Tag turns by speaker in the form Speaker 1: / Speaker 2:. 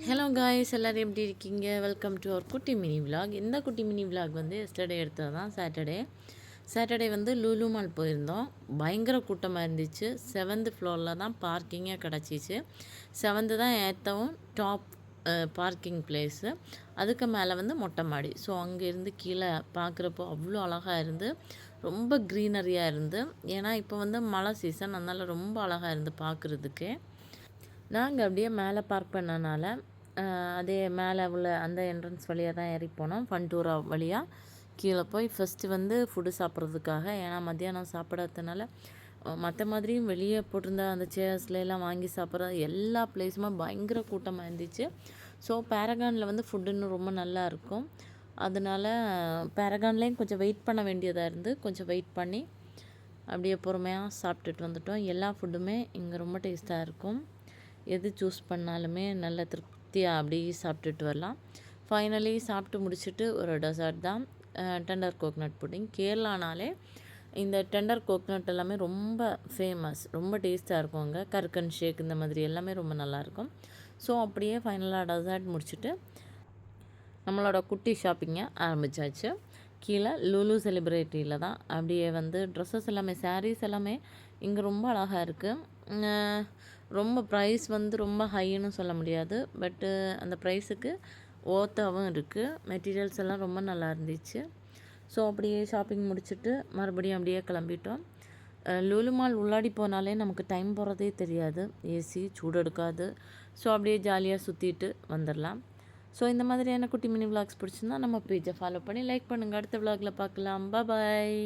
Speaker 1: Hello guys, எல்லோரும் எப்படி இருக்கீங்க? வெல்கம் டு அவர் குட்டி மினி விலாக். இந்த குட்டி மினி விலாக் வந்து எஸ்டர்டே எடுத்தது தான். சாட்டர்டே வந்து லூலு மால் போயிருந்தோம். பயங்கர கூட்டமாக இருந்துச்சு. 7th ஃப்ளோரில் தான் பார்க்கிங்கே கிடச்சிச்சு. 7th தான் ஏற்றவும் டாப் பார்க்கிங் பிளேஸு. அதுக்கு மேலே வந்து மொட்டை மாடி. ஸோ அங்கேருந்து கீழே பார்க்குறப்போ அவ்வளோ அழகாக இருந்து, ரொம்ப க்ரீனரியாக இருந்து. ஏன்னா இப்போ வந்து மழை சீசன், அதனால் ரொம்ப அழகாக இருந்து பார்க்குறதுக்கு. நாங்கள் அப்படியே மேலே பார்க் பண்ணனால அதே மேலே உள்ள அந்த என்ட்ரன்ஸ் வழியாக தான் ஏறி போனோம். ஃபன்டூரா வழியாக கீழே போய் ஃபஸ்ட்டு வந்து ஃபுட்டு சாப்பிட்றதுக்காக. ஏன்னா மத்தியானம் சாப்பிடாததுனால மற்ற மாதிரியும் வெளியே போட்டிருந்த அந்த சேர்ஸ்லாம் வாங்கி சாப்பிட்ற எல்லா பிளேஸுமே பயங்கர கூட்டமாக இருந்துச்சு. ஸோ பேரகானில் வந்து ஃபுட்டு இன்னும் ரொம்ப நல்லா இருக்கும். அதனால் பேரகான்லேயும் கொஞ்சம் வெயிட் பண்ண வேண்டியதாக இருந்து கொஞ்சம் வெயிட் பண்ணி அப்படியே பொறுமையாக சாப்பிட்டுட்டு வந்துட்டோம். எல்லா ஃபுட்டுமே இங்கே ரொம்ப டேஸ்ட்டாக இருக்கும். எது சூஸ் பண்ணாலுமே நல்ல திருப்தியாக அப்படியே சாப்பிட்டுட்டு வரலாம். ஃபைனலி சாப்பிட்டு முடிச்சுட்டு ஒரு டெசர்ட் தான் டெண்டர் கோக்னட் புட்டிங். கேரளானாலே இந்த டெண்டர் கோக்னட் எல்லாமே ரொம்ப ஃபேமஸ், ரொம்ப டேஸ்ட்டாக இருக்கும். அங்கே கற்கன் ஷேக் இந்த மாதிரி எல்லாமே ரொம்ப நல்லாயிருக்கும். ஸோ அப்படியே ஃபைனலாக டெசர்ட் முடிச்சுட்டு நம்மளோட குட்டி ஷாப்பிங்கை ஆரம்பித்தாச்சு. கீழே லுலு செலிப்ரிட்டியில் தான் அப்படியே வந்து ட்ரெஸ்ஸஸ் எல்லாமே, சாரீஸ் எல்லாமே இங்கே ரொம்ப அழகாக இருக்குது. ரொம்ப ப்ரைஸ் வந்து ரொம்ப ஹைன்னு சொல்ல முடியாது, பட்டு அந்த ப்ரைஸுக்கு ஓத்தாகவும் இருக்குது. மெட்டீரியல்ஸ் எல்லாம் ரொம்ப நல்லா இருந்துச்சு. ஸோ அப்படியே ஷாப்பிங் முடிச்சுட்டு மறுபடியும் அப்படியே கிளம்பிட்டோம். லுலு மால் உள்ளாடி போனாலே நமக்கு டைம் போகிறதே தெரியாது. ஏசி சூடு எடுக்காது. ஸோ அப்படியே ஜாலியாக சுற்றிட்டு வந்துடலாம். ஸோ இந்த மாதிரியான குட்டி மினி விலாக்ஸ் பிடிச்சிருந்தா நம்ம பேஜை ஃபாலோ பண்ணி லைக் பண்ணுங்கள். அடுத்த விலாகில் பார்க்கலாம். பாய்.